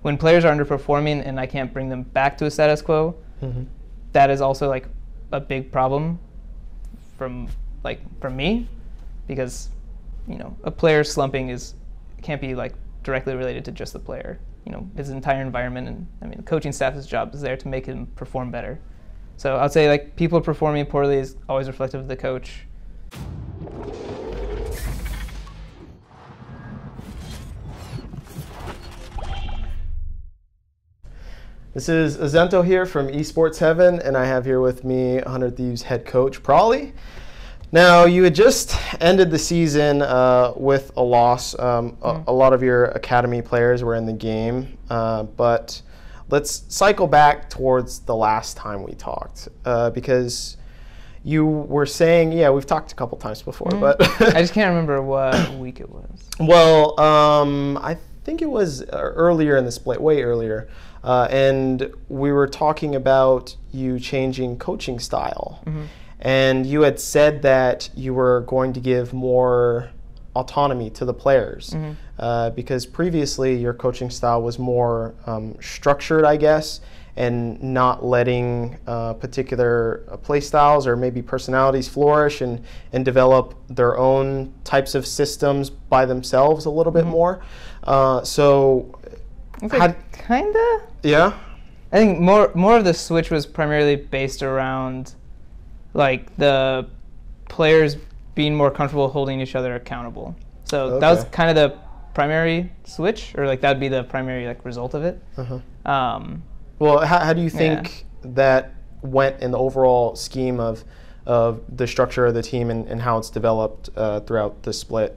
when players are underperforming and I can't bring them back to a status quo, that is also like a big problem from me, because a player slumping can't be like directly related to just the player. His entire environment, and I mean the coaching staff's job is there to make him perform better. So I'd say like people performing poorly is always reflective of the coach. This is Azento here from Esports Heaven, and I have here with me 100 Thieves head coach Pr0lly. Now, you had just ended the season with a loss. A lot of your academy players were in the game, but let's cycle back towards the last time we talked, because you were saying, yeah, we've talked a couple times before, but I just can't remember what week it was. Well, I think it was earlier in the split, way earlier. And we were talking about you changing coaching style. And you had said that you were going to give more autonomy to the players, because previously your coaching style was more structured, I guess, and not letting particular play styles or maybe personalities flourish and develop their own types of systems by themselves a little bit more. So kinda? Yeah? I think more of the switch was primarily based around like the players being more comfortable holding each other accountable. So that was kind of the primary switch, or like that'd be the primary like result of it. Well, how do you think that went in the overall scheme of the structure of the team and how it's developed throughout the split?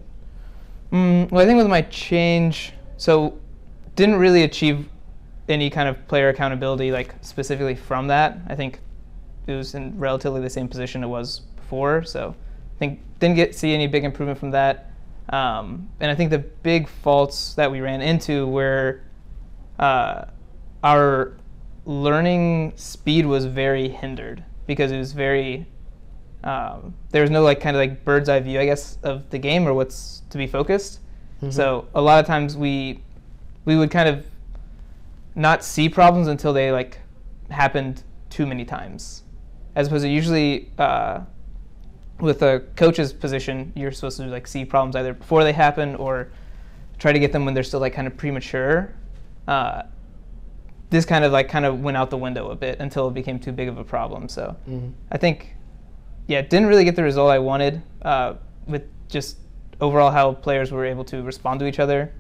Well, I think with my change, so didn't really achieve any kind of player accountability like specifically from that. I think it was in relatively the same position it was before, so I think didn't see any big improvement from that. And I think the big faults that we ran into were our learning speed was very hindered, because it was very there was no like kind of like bird's eye view, I guess, of the game or what's to be focused. So a lot of times we would kind of not see problems until they like happened too many times, as opposed to usually with a coach's position, you're supposed to like see problems either before they happen or try to get them when they're still like kind of premature. This kind of went out the window a bit until it became too big of a problem. So I think, yeah, didn't really get the result I wanted with just overall how players were able to respond to each other.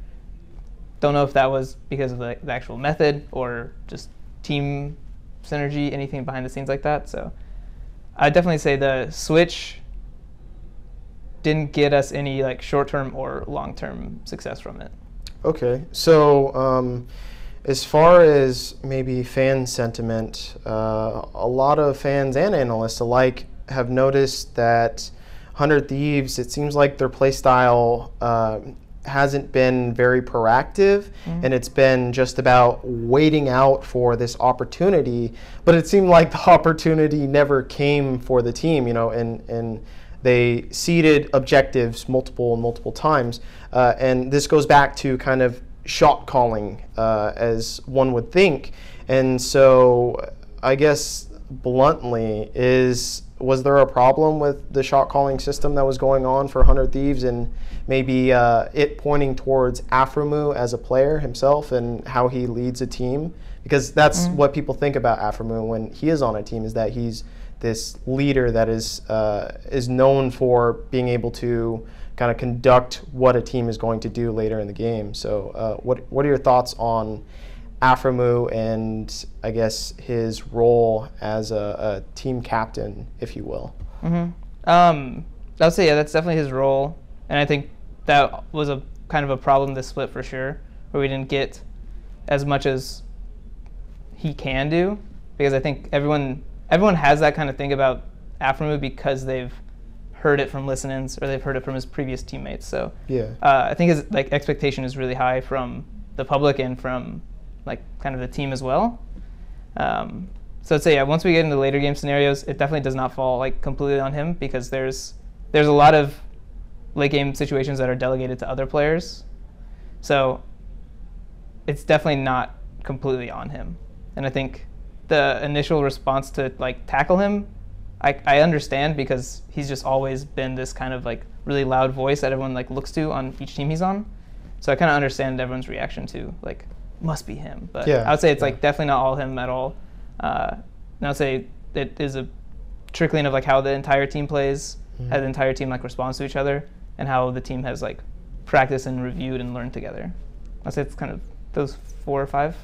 Don't know if that was because of the actual method or just team synergy, anything behind the scenes like that. So I'd definitely say the switch didn't get us any like short-term or long-term success from it. Okay, so as far as maybe fan sentiment, a lot of fans and analysts alike have noticed that 100 Thieves, it seems like their play style hasn't been very proactive, and it's been just about waiting out for this opportunity. But it seemed like the opportunity never came for the team, and they seeded objectives multiple times. And this goes back to kind of shot calling, as one would think. And so I guess bluntly, was there a problem with the shot calling system that was going on for 100 Thieves, and maybe it pointing towards Aphromoo as a player himself and how he leads a team? Because that's what people think about Aphromoo when he is on a team, is that he's this leader that is known for being able to kind of conduct what a team is going to do later in the game. So what are your thoughts on Aphromoo and I guess his role as a team captain, if you will? I'll say, yeah, that's definitely his role, and I think that was a kind of a problem this split for sure, where we didn't get as much as he can do, because I think everyone has that kind of thing about Aphromoo because they've heard it from listen-ins or they've heard it from his previous teammates. So yeah, I think his like expectation is really high from the public and from like kind of the team as well. So I'd say, yeah, once we get into later game scenarios, it definitely does not fall like completely on him, because there's a lot of late game situations that are delegated to other players. So it's definitely not completely on him. And I think the initial response to like tackle him, I understand, because he's just always been this kind of like really loud voice that everyone like looks to on each team he's on. So I kind of understand everyone's reaction to like, must be him. But I would say it's like definitely not all him at all. And I would say it is a trickling of like how the entire team plays, how the entire team like responds to each other, and how the team has like practiced and reviewed and learned together. I'd say it's kind of those 4 or 5.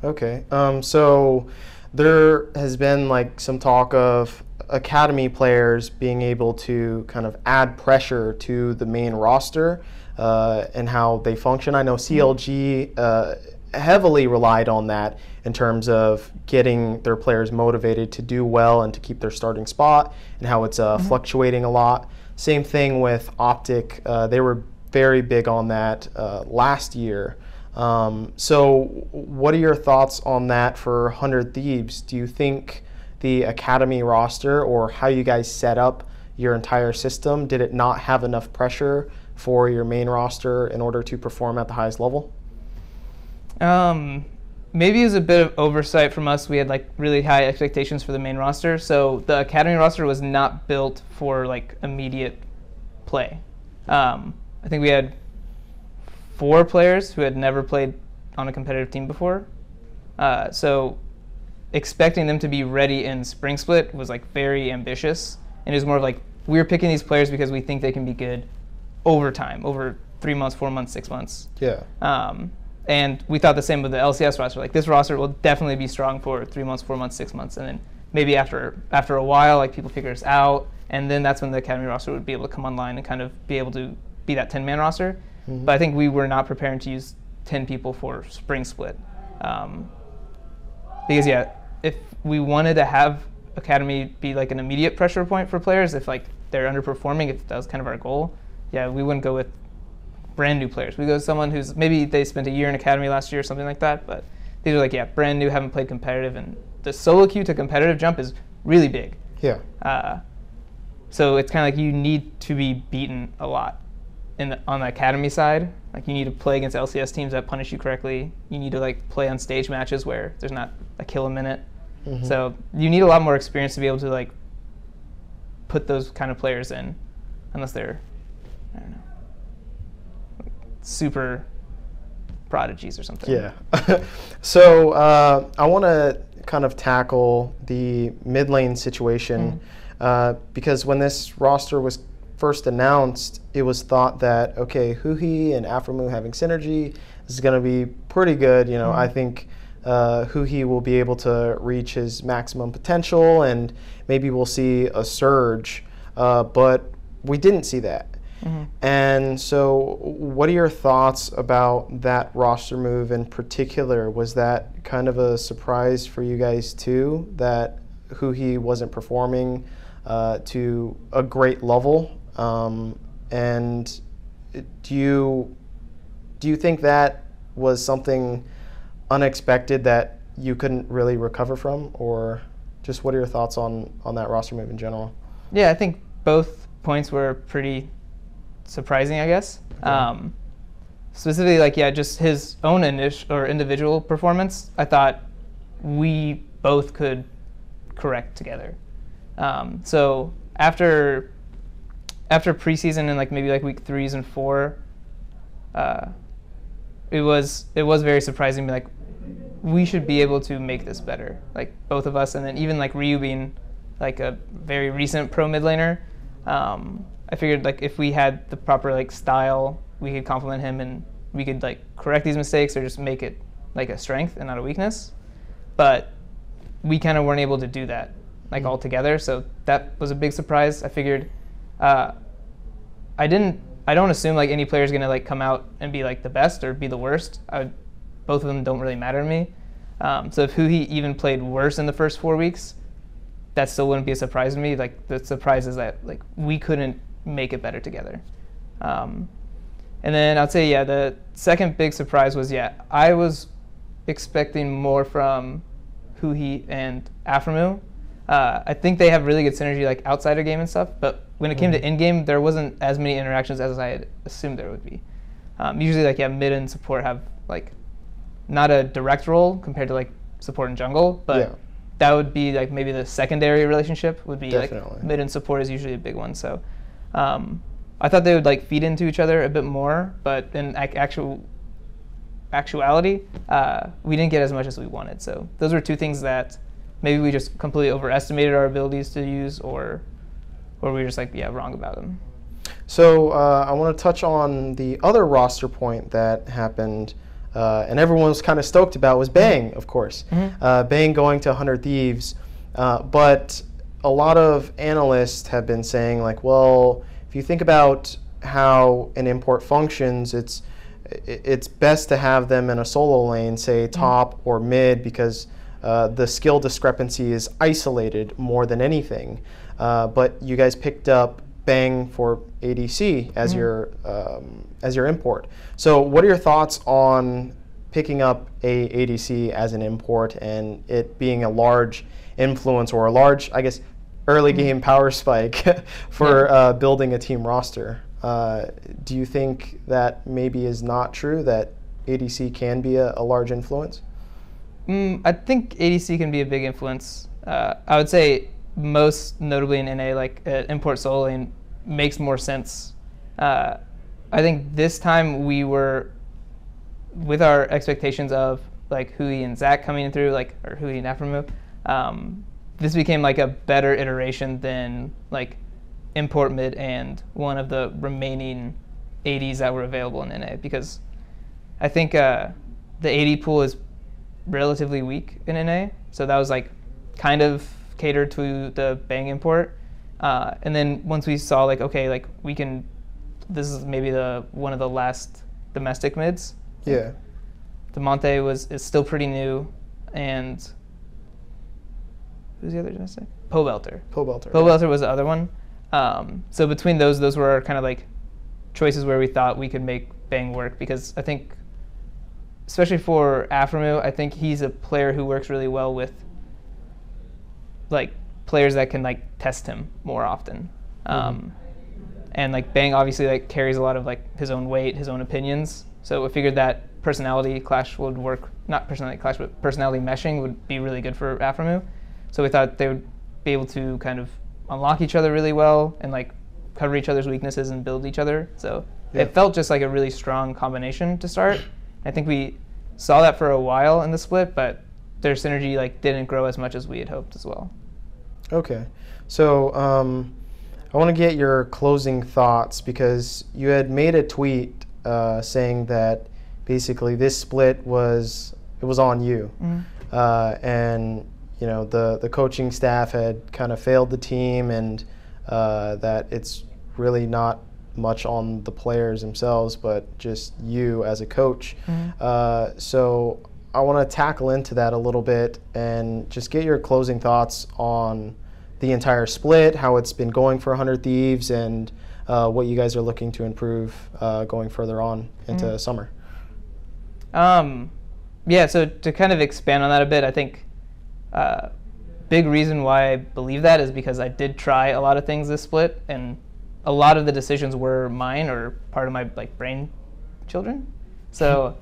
Okay. So there has been like some talk of academy players being able to kind of add pressure to the main roster and how they function. I know CLG heavily relied on that in terms of getting their players motivated to do well and to keep their starting spot, and how it's fluctuating a lot. Same thing with Optic. They were very big on that last year. So what are your thoughts on that for 100 Thieves? Do you think the academy roster, or how you guys set up your entire system, did it not have enough pressure for your main roster in order to perform at the highest level? Maybe it was a bit of oversight from us. We had like really high expectations for the main roster. So the academy roster was not built for like immediate play. I think we had 4 players who had never played on a competitive team before. So expecting them to be ready in spring split was like very ambitious. And it was more of like, we're picking these players because we think they can be good over time, over 3 months, 4 months, 6 months. Yeah. And we thought the same with the LCS roster. Like, this roster will definitely be strong for 3 months, 4 months, 6 months. And then maybe after a while, like, people figure us out. And then that's when the academy roster would be able to come online and kind of be able to be that 10-man roster. But I think we were not preparing to use 10 people for spring split. Because, yeah, if we wanted to have academy be like an immediate pressure point for players, if like they're underperforming, if that was kind of our goal, yeah, we wouldn't go with brand new players. We go with someone who's maybe they spent a year in academy last year or something like that, but these are like, yeah, brand new, haven't played competitive, and the solo queue to competitive jump is really big. Yeah. So it's kind of like you need to be beaten a lot on the academy side. Like, you need to play against LCS teams that punish you correctly. You need to like play on stage matches where there's not a kill a minute. So you need a lot more experience to be able to like put those kind of players in, unless they're, I don't know, like super prodigies or something. Yeah. So I want to kind of tackle the mid lane situation because when this roster was first announced, it was thought that, okay, Huhi and Aphromoo having synergy is going to be pretty good. You know, I think Huhi will be able to reach his maximum potential, and maybe we'll see a surge, but we didn't see that. And so what are your thoughts about that roster move in particular? Was that kind of a surprise for you guys too, that Huhi wasn't performing to a great level? And do you think that was something unexpected that you couldn't really recover from, or just what are your thoughts on that roster move in general? Yeah, I think both points were pretty surprising, I guess. Okay. Specifically, like, yeah, just his own individual performance, I thought we both could correct together. So after preseason and like maybe like week 3s and 4, it was very surprising. Like, we should be able to make this better, like both of us, and then even like Ryu being like a very recent pro mid laner. I figured like if we had the proper like style, we could complement him and we could like correct these mistakes or just make it like a strength and not a weakness. But we kind of weren't able to do that like all together, so that was a big surprise. I figured I don't assume like any player is gonna like come out and be like the best or be the worst. Both of them don't really matter to me. So if Huhi even played worse in the first 4 weeks, that still wouldn't be a surprise to me. Like, the surprise is that like we couldn't make it better together. And then I'd say, yeah, the second big surprise was, yeah, I was expecting more from Huhi and Aphromoo. I think they have really good synergy like outside of game and stuff, but when it came to in-game, there wasn't as many interactions as I had assumed there would be. Usually, like, yeah, mid and support have like not a direct role compared to like support and jungle, but Yeah. that would be like maybe the secondary relationship would be Definitely. like mid and support is usually a big one. So I thought they would like feed into each other a bit more, but in actuality, we didn't get as much as we wanted. So those were two things that maybe we just completely overestimated our abilities to use, or we were just like, wrong about them. So I want to touch on the other roster point that happened, and everyone was kind of stoked about, was Bang, of course. Bang going to 100 Thieves, but a lot of analysts have been saying like, well, if you think about how an import functions, it's best to have them in a solo lane, say top or mid, because the skill discrepancy is isolated more than anything. But you guys picked up Bang for ADC as your import. So what are your thoughts on picking up a ADC as an import and it being a large influence or a large, I guess, early game power spike for building a team roster? Do you think that maybe is not true, that ADC can be a large influence? I think ADC can be a big influence. I would say most notably in NA, like import solo lane makes more sense. I think this time we were, with our expectations of like Hui and Zach coming in through, like, or Hui and Aphromoo, this became like a better iteration than like import mid and one of the remaining ADs that were available in NA, because I think the AD pool is relatively weak in NA, so that was like kind of catered to the Bang import. And then once we saw like, okay, like we can, this is maybe one of the last domestic mids. Yeah. The Monte is still pretty new, and who's the other domestic? Pr0lly. Pr0lly was the other one. So between those were our kind of like choices where we thought we could make Bang work, because I think, especially for Aphromoo, I think he's a player who works really well with like players that can like test him more often. And like Bang obviously like carries a lot of like his own weight, his own opinions. So we figured that personality clash would work, not personality clash, but personality meshing would be really good for Aphromoo. So we thought they would be able to kind of unlock each other really well and like cover each other's weaknesses and build each other. So it felt just like a really strong combination to start. I think we saw that for a while in the split, but their synergy like didn't grow as much as we had hoped as well. Okay, so I want to get your closing thoughts, because you had made a tweet saying that basically this split was on you, and you know the coaching staff had kind of failed the team, and that it's really not much on the players themselves, but just you as a coach. So I want to tackle into that a little bit and just get your closing thoughts on the entire split, how it's been going for 100 Thieves, and what you guys are looking to improve going further on into summer. Yeah, so to kind of expand on that a bit, I think big reason why I believe that is because I did try a lot of things this split, and a lot of the decisions were mine or part of my like brain children. So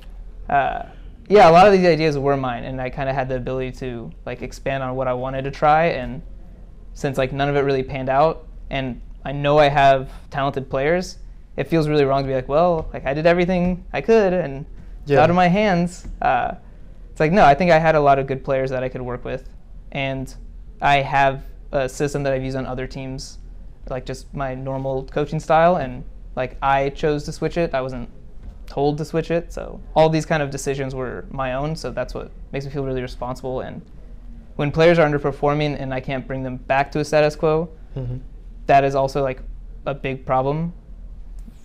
yeah, a lot of these ideas were mine, and I kind of had the ability to like expand on what I wanted to try. And since like none of it really panned out, and I know I have talented players, it feels really wrong to be like, well, like I did everything I could and it's out of my hands. It's like, no, I think I had a lot of good players that I could work with, and I have a system that I've used on other teams, like just my normal coaching style, and like I chose to switch it. I wasn't told to switch it, so all these kind of decisions were my own, so that's what makes me feel really responsible. And when players are underperforming and I can't bring them back to a status quo, that is also like a big problem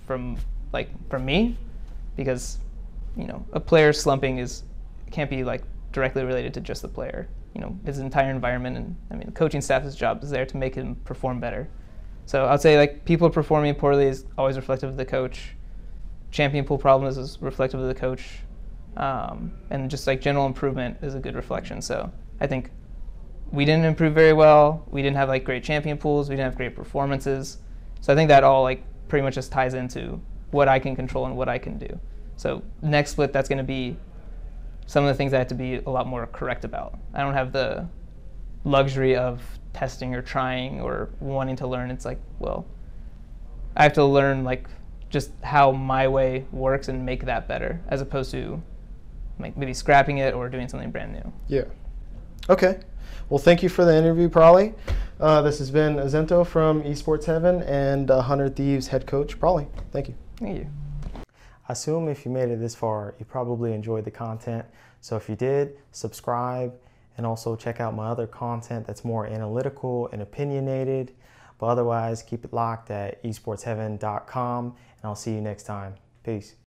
from me, because you know a player slumping can't be like directly related to just the player. You know, his entire environment, and I mean the coaching staff's job is there to make him perform better. So I'd say like people performing poorly is always reflective of the coach. Champion pool problems is reflective of the coach, and just like general improvement is a good reflection. So I think we didn't improve very well. We didn't have like great champion pools. We didn't have great performances. So I think that all like pretty much just ties into what I can control and what I can do. So next split, that's going to be some of the things I have to be a lot more correct about. I don't have the luxury of testing or trying or wanting to learn. It's like, well, I have to learn like just how my way works and make that better, as opposed to like maybe scrapping it or doing something brand new. Yeah. Okay. Well, thank you for the interview, Pr0lly. This has been Azento from Esports Heaven and 100 Thieves head coach, Pr0lly. Thank you. Thank you. I assume if you made it this far, you probably enjoyed the content. So if you did, subscribe and also check out my other content that's more analytical and opinionated. But otherwise, keep it locked at esportsheaven.com, and I'll see you next time. Peace.